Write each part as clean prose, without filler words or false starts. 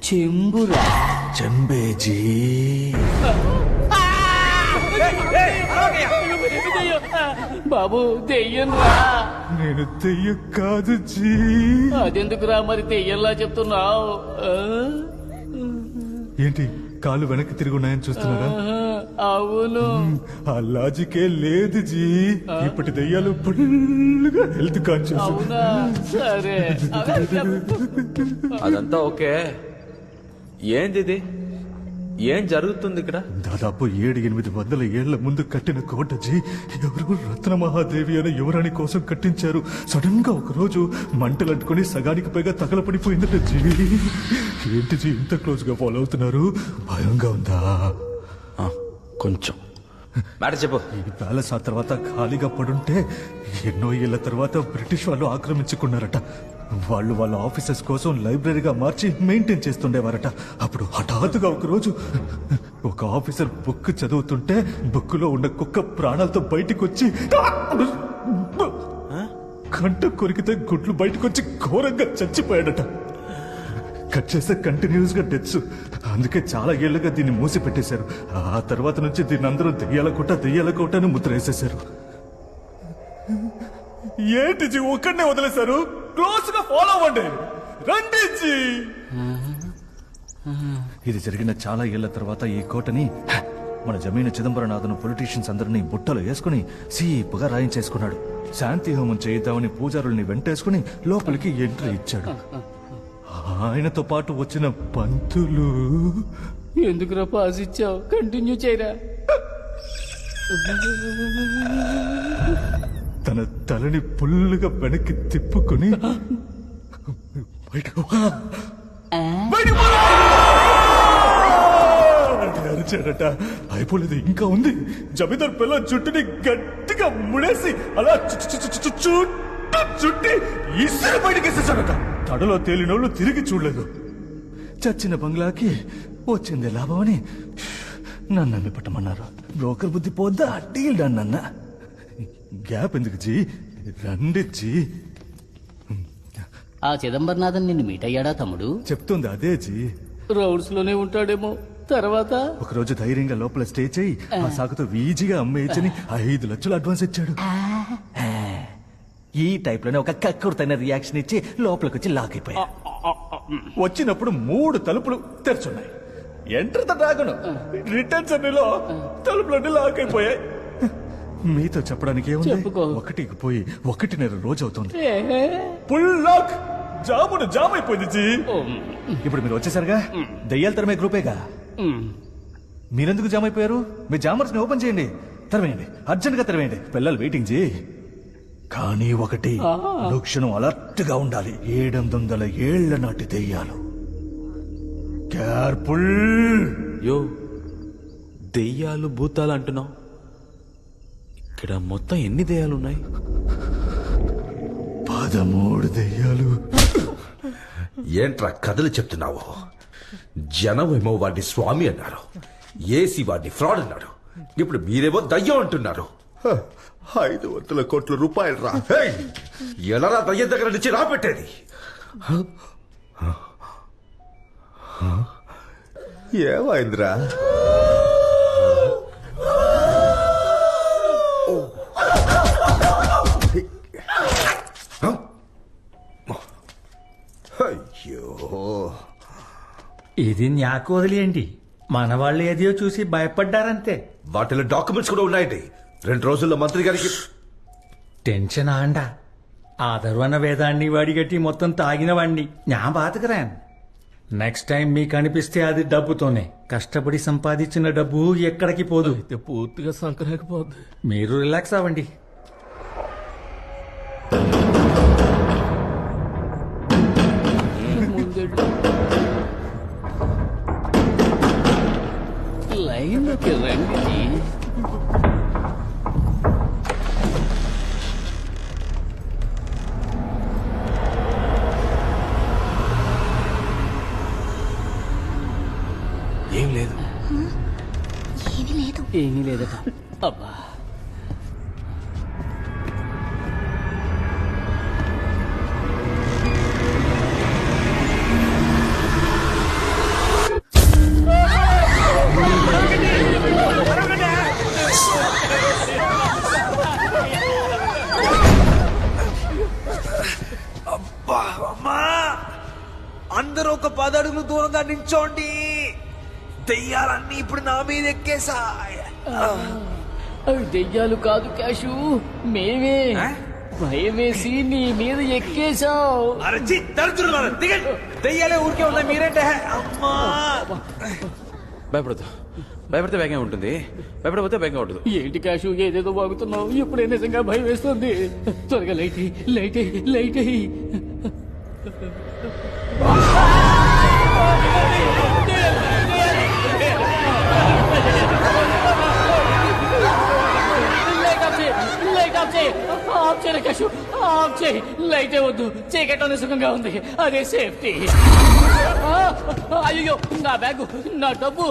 చెంబురా. చెంబేజీ. బాబు దెయ్యం రా. నేను దెయ్యం కాదు జీ. అదెందుకురా మరి దెయ్యంలా చెప్తున్నావు? ఏంటి కాళ్ళు వెనక్కి తిరిగి ఉన్నాయని చూస్తున్నారా? అవును. ఆ లాజికే లేదు జీ. ఇప్పటి దెయ్యాలు ఫుల్గా హెల్త్ కాన్షియస్. అవునా? సరే అదంతా ఓకే. ఏంది ఇది? ఏం జరుగుతుంది ఇక్కడ? దాదాపు 700-800 ఏళ్ల ముందు కట్టిన కోట జీ. ఎవరు రత్నమహాదేవి అనే యువరాణి కోసం కట్టించారు. సడన్ గా ఒక రోజు మంటలంటుకుని సగానికి పైగా తగలపడిపోయిందట జీ. ఏంటి జీ ఇంత క్లోజ్ గా ఫాలో అవుతున్నారు? భయంగా ఉందా? కొంచెం మ్యాటర్ చెప్పు. ఈ ప్యాలెస్ ఆ తర్వాత ఖాళీగా పడుంటే ఎన్నో ఏళ్ల తర్వాత బ్రిటిష్ వాళ్ళు ఆక్రమించుకున్నారట. వాళ్ళు వాళ్ళ ఆఫీసర్స్ కోసం లైబ్రరీగా మార్చి మెయింటైన్ చేస్తుండేవారట. అప్పుడు హఠాత్తుగా ఒక రోజు ఒక ఆఫీసర్ బుక్ చదువుతుంటే బుక్ లో ఉన్న కుక్క ప్రాణాలతో బయటికి వచ్చి కంట కొరికితే గుడ్లు బయటకు వచ్చి ఘోరంగా చచ్చిపోయాడట. కట్ చేస్తే కంటిన్యూస్ గా డెత్స్. అందుకే చాలా ఏళ్లుగా దీన్ని మూసి పెట్టేశారు. ఆ తర్వాత నుంచి దీన్ని అందరూ దెయ్యాల కోట అని ముద్ర వేసేశారు. ఏంటి జీ ఒక్కడనే వదిలేశారు? క్లోజ్ గా ఫాలో అవ్వండి. రండి జీ. ఇది జరిగిన చాలా ఏళ్ల తర్వాత ఈ కోటని మన జమీను చిదంబరనాథను పొలిటీషియన్స్ అందరినీ బుట్టలో వేసుకుని సీపుగా రాయించేసుకున్నాడు. శాంతి హోమం చేయిద్దామని పూజారుల్ని వెంటేసుకుని లోపలికి ఎంట్రీ ఇచ్చాడు. ఆయనతో పాటు వచ్చిన పంతులు ఎందుకురా పాస్ ఇచ్చావు? కంటిన్యూ చేయరా. తన తలని పుల్లుగా వెనక్కి తిప్పుకుని అరిచాడట. అయిపోలేదు, ఇంకా ఉంది. జమీందార్ పిల్ల చుట్టుని గట్టిగా ముడేసి అలా చుట్టి ఇసురు బయటకి వేసేసాడట. తడలో తేలినోళ్ళు తిరిగి చూడలేదు. చచ్చిన బంగ్లాకి వచ్చింది లాభమని నన్ను అమ్మి పట్టమన్నారు. బ్రోకర్ బుద్ధి పోద్దా డీల్ అన్న. గ్యాప్ ఎందుకు జీ? రండి జీ. ఆ చిదంబరనాథన్ నిన్ను మీట్ అయ్యాడా తమ్ముడు? చెప్తుంది అదే జీ. రౌడ్స్ లోనే ఉంటాడేమో. తర్వాత ఒకరోజు ధైర్యంగా లోపల స్టే చేయి ఆ సాకుతో ఈజీగా అమ్మేయచ్చని 5 లక్షలు అడ్వాన్స్ ఇచ్చాడు. ఈ టైప్ లోనే ఒక కక్కుర్తైన రియాక్షన్ ఇచ్చి లోపలికి వచ్చి లాక్ అయిపోయా. వచ్చినప్పుడు 3 తలుపులు తెరుచున్నాయి. Enter the dragon. రిటర్న్ జర్నీలో తలుపులన్నీ లాక్ అయిపోయాయి. మీతో చెప్పడానికి ఏముంది? చెప్పుకో. ఒకటికి పోయి 1.5 రోజు అవుతుంది. Full lock. జామ్ అయిపోయింది జీ. ఇప్పుడు మీరు వచ్చేసరిగా దయ్యాల తరమే గ్రూపేగా. మీరెందుకు జామ్ అయిపోయారు? మీ జామర్స్ ని ఓపెన్ చేయండి. తెరవేయండి, అర్జెంట్ గా తెరవేయండి. పిల్లలు వెయిటింగ్ జీ. కానీ ఒకటి, అనుక్షణం అలర్ట్ గా ఉండాలి. 700 ఏళ్ల నాటి దెయ్యాలు. కేర్ఫుల్. యో, దెయ్యాలు భూతాలు అంటున్నావు. ఇక్కడ మొత్తం ఎన్ని దెయ్యాలు ఉన్నాయి? 13 దెయ్యాలు. ఏంట్రా కథలు చెప్తున్నావు? జనమేమో వాడిని స్వామి అన్నారు, ఏసీ వాడిని ఫ్రాడ్ అన్నాడు. ఇప్పుడు మీరేమో దయ్యం అంటున్నారు. 500 కోట్ల రూపాయలు రా. ఎలా దయ్యం దగ్గర నుంచి రాబెట్టేది? ఏమైందిరా? అయ్యో, ఇది న్యాకు వదిలేయండి. మన వాళ్ళు ఏదో చూసి భయపడ్డారంతే. వాటిలో డాక్యుమెంట్స్ కూడా ఉన్నాయండి. 2 రోజుల్లో మంత్రి గారికి. టెన్షన్ ఆండా. ఆదర్వన వేదాన్ని వాడిగట్టి మొత్తం తాగిన వాడిని న్యా బాతకరాను. నెక్స్ట్ టైం మీకు అనిపిస్తే అది డబ్బుతోనే. కష్టపడి సంపాదించిన డబ్బు ఎక్కడికి పోదు. పూర్తిగా సంకరాకపోద్ది. మీరు రిలాక్స్ అవ్వండి. లైన్లోకి రండి. ఏం లేదు. ఏమీ లేదట. అబ్బా, అందరూ ఒక 10 అడుగులు దూరంగా నించోండి. దెయ్యాలన్నీ ఇప్పుడు నా మీద ఎక్కేసాయి. అవి దెయ్యాలు కాదు క్యాషు, మేమే భయమేసి నీ మీద ఎక్కేశావు. అరచి తరుచున్నారు. దిగండి. దెయ్యాలే ఊరికే ఉన్నాయి, మీరేంటే? అమ్మా, భయపడదు. భయపడితే వేగంగా ఉంటుంది, భయపడకపోతే వేగంగా ఉంటుంది. ఏంటి క్యాషు ఏదేదో బాగుతున్నావు? ఇప్పుడే నిజంగా భయం వేస్తుంది. త్వరగా లైట్ ఎయ్, లైట్ ఎయ్, లైట్ ఎయ్. ఆఫ్ చేయరా క్యాషు, ఆఫ్ చేయి. లైట్ వద్దు, చీకట్లోనే సుఖంగా ఉంది, అదే సేఫ్టీ. అయ్యో, నా బ్యాగు, నా డబ్బు.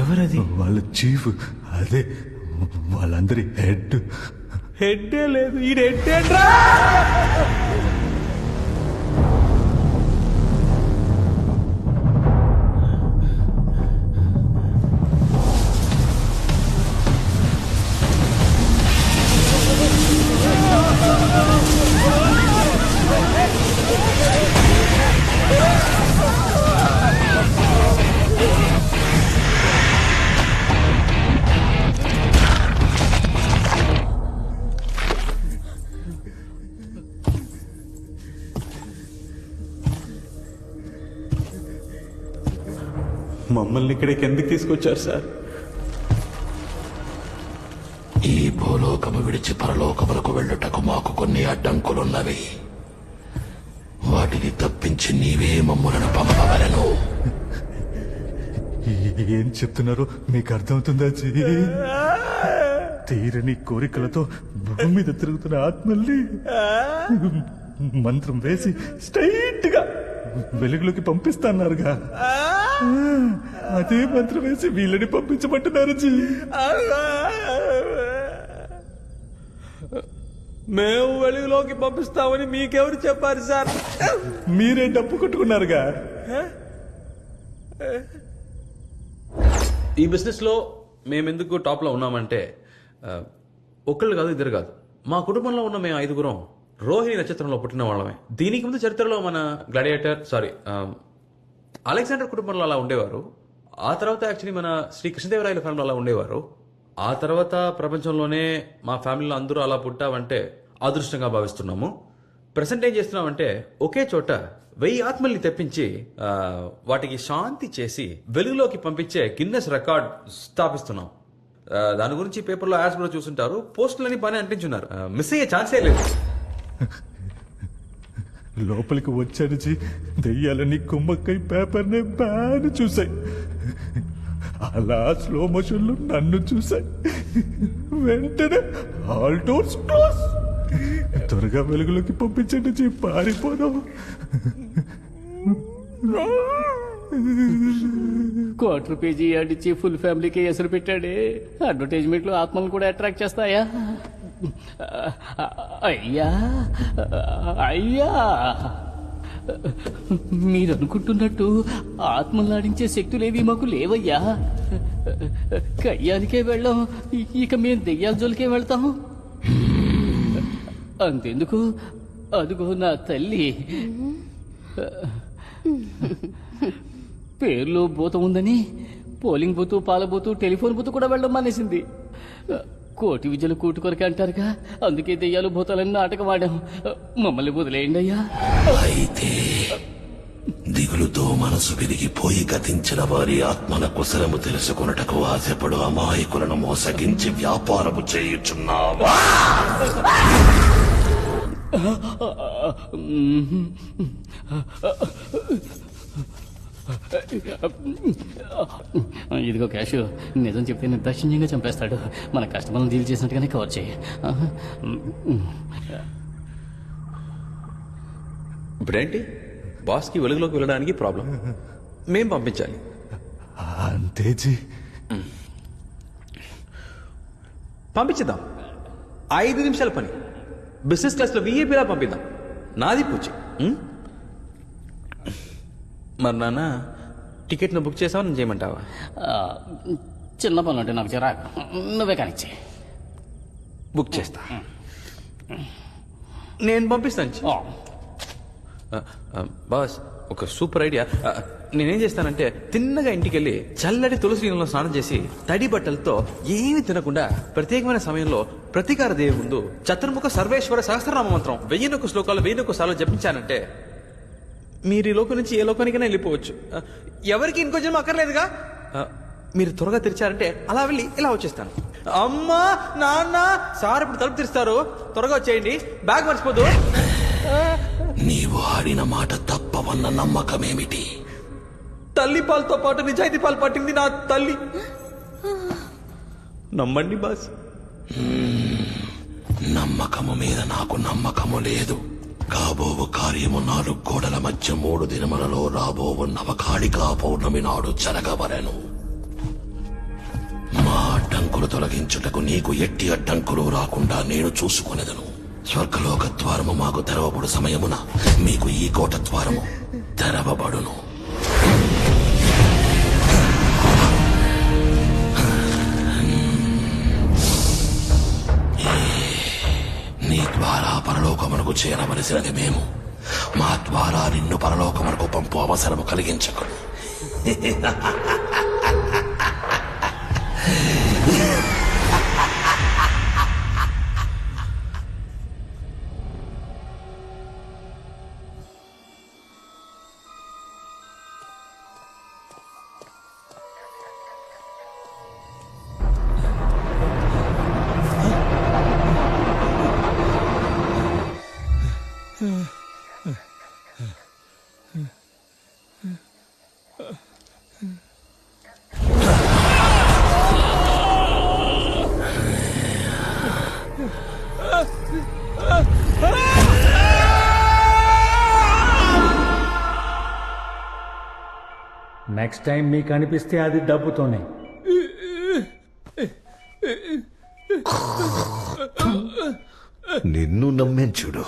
ఎవరది? వాళ్ళ చీఫ్, అదే వాళ్ళందరి హెడ్. హెడ్డే లేదు, ఈ హెడ్డేంట్రా? మమ్మల్ని ఇక్కడికి ఎందుకు తీసుకొచ్చారు సార్? ఈ భూలోకము విడిచి పరలోకములకు వెళ్ళుటకు మాకు కొన్ని అడ్డంకులున్నవి. వాటిని తప్పించి నీవే మమ్ములను పంపవలను. ఏం చెప్తున్నారో మీకు అర్థమవుతుందా జీ? తీరని కోరికలతో భూమి మీద తిరుగుతున్న ఆత్మల్ని మంత్రం వేసి స్ట్రైట్ గా వెలుగులోకి పంపిస్తాన్నారుగా, అదే మంత్రం వేసి వీళ్ళని పంపించమంటున్నారు జీ. మేము వెలుగులోకి పంపిస్తామని మీకెవరు చెప్పారు సార్? మీరే డప్పు కొట్టుకున్నారుగా. ఈ బిజినెస్ లో మేమెందుకు టాప్ లో ఉన్నామంటే ఒక్కళ్ళు కాదు, ఇద్దరు కాదు, మా కుటుంబంలో ఉన్న మేము 5గురం రోహిణి నక్షత్రంలో పుట్టిన వాళ్ళమే. దీనికి ముందు చరిత్రలో మన గ్లాడియేటర్ అలెగ్జాండర్ కుటుంబంలో అలా ఉండేవారు. ఆ తర్వాత యాక్చువల్లీ మన శ్రీ కృష్ణదేవరాయల ఫ్యామిలీలో అలా ఉండేవారు. ఆ తర్వాత ప్రపంచంలోనే మా ఫ్యామిలీలో అందరూ అలా పుట్టామంటే అదృష్టంగా భావిస్తున్నాము. ప్రెసెంట్ ఏం చేస్తున్నామంటే ఒకే చోట 1000 ఆత్మల్ని తెప్పించి వాటికి శాంతి చేసి వెలుగులోకి పంపించే గిన్నెస్ రికార్డ్ స్థాపిస్తున్నాం. దాని గురించి పేపర్లో యాడ్స్ కూడా చూస్తుంటారు, పోస్టులని పని అంటించున్నారు. మిస్ అయ్యే ఛాన్సే లేదు. లోపలికి వచ్చాను జీ, దెయ్యాలని కుమ్మక్కై పేపర్నే బ్యాన్ చూసాయి. అలా స్లో మోషన్ లో నన్ను చూసాయి. వెంటనే ఆల్ డోర్స్ క్లోజ్. త్వరగా వెలుగులోకి పంపించండి జీ, పారిపోదాం. 1/4 పేజీ అడిచి ఫుల్ ఫ్యామిలీకి ఎసరు పెట్టాడే. అడ్వర్టైజ్మెంట్లు ఆత్మలను కూడా అట్రాక్ట్ చేస్తాయా? అయ్యా అయ్యా, మీరు అనుకుంటున్నట్టు ఆత్మలాడించే శక్తులేవి మాకు లేవయ్యా. కయ్యానికే వెళ్ళాం, ఇక మేము దెయ్యాల జోలికే వెళ్తాం. అంతెందుకు, అదుగో నా తల్లి. పేర్లో భూతం ఉందని పోలింగ్ బూతు పాల బూతు టెలిఫోన్ బూతు కూడా వెళ్ళడం మానేసింది. కోటి విద్యలు కూటు కొరకే అంటారుగా, అందుకే దెయ్యాలు భూతాలని నాటకం ఆడాం. మమ్మల్ని వదిలేయండి అయ్యా. అయితే దిగులుతో మనసు విరిగిపోయి గతించిన వారి ఆత్మల కుశలము తెలుసుకొనుటకు ఆశపడు అమాయకులను మోసగించి వ్యాపారము చేయుచున్నావా? ఇదిగో క్యాష్, నిజం చెప్తే నిర్దాక్షిణ్యంగా చంపేస్తాడు. మన కస్టమర్లను డీల్ చేసినట్టుగానే కవర్ చేయి. ఇప్పుడేంటి బాస్కి వెలుగులోకి వెళ్ళడానికి ప్రాబ్లం, మేం పంపించాలి. అంతే జీ. పంపించేద్దాం. 5 నిమిషాల పని. బిజినెస్ క్లాస్లో వీఐపీలా పంపిద్దాం. నాది పూచి. మరి నాన్న టికెట్ను బుక్ చేసావా, నేను చేయమంటావా? చిన్న పనులు అంటే నాకు చిరాకు. నువ్వే కానిచ్చే. బుక్ చేస్తా. నేను పంపిస్తాను. బాస్, ఒక సూపర్ ఐడియా. నేనేం చేస్తానంటే తిన్నగా ఇంటికి వెళ్ళి చల్లటి తులసి నీళ్ళలో స్నానం చేసి తడి బట్టలతో ఏమీ తినకుండా ప్రత్యేకమైన సమయంలో ప్రతీకార దేవి ముందు చతుర్ముఖ సర్వేశ్వర సహస్రనామ మంత్రం 1001 శ్లోకాలు 1001 సార్లు జపించానంటే మీరు ఈ లోకం నుంచి ఏ లోకానికైనా వెళ్ళిపోవచ్చు. ఎవరికి ఇంకో జన్మ అక్కర్లేదుగా. మీరు త్వరగా తెరిచారంటే అలా వెళ్ళి ఇలా వచ్చేస్తాను. అమ్మా నాన్న సార్ ఇప్పుడు తలుపు తెరుస్తారు, త్వరగా వచ్చేయండి, బ్యాగ్ మర్చిపోదు. నీవు ఆడిన మాట తప్పవన్న నమ్మకమేమిటి? తల్లి పాలతో పాటు నిజాయితీ పాలు పట్టింది నా తల్లి. నమ్మండి బాస్. నమ్మకము మీద నాకు నమ్మకము లేదు. కాబోవు కార్యము 4 గోడల మధ్య 3 దినములలో రాబోవు నవకాళికా పౌర్ణమి నాడు జరగవలెను. మా అడ్డంకులు తొలగించుటకు నీకు ఎట్టి అడ్డంకులు రాకుండా నేను చూసుకొనెదను. స్వర్గలోక ద్వారము మాకు తెరవబడు సమయమున మీకు ఈ కోట ద్వారము తెరవబడును. నీ ద్వారా పరలోకమునకు చేరవలసినది మేము. మా ద్వారా నిన్ను పరలోకమునకు పంపు అవసరము కలిగించకు. నెక్స్ట్ టైం మీకు అనిపిస్తే అది డబ్బుతోనే. నిన్ను నమ్మేం చూడు.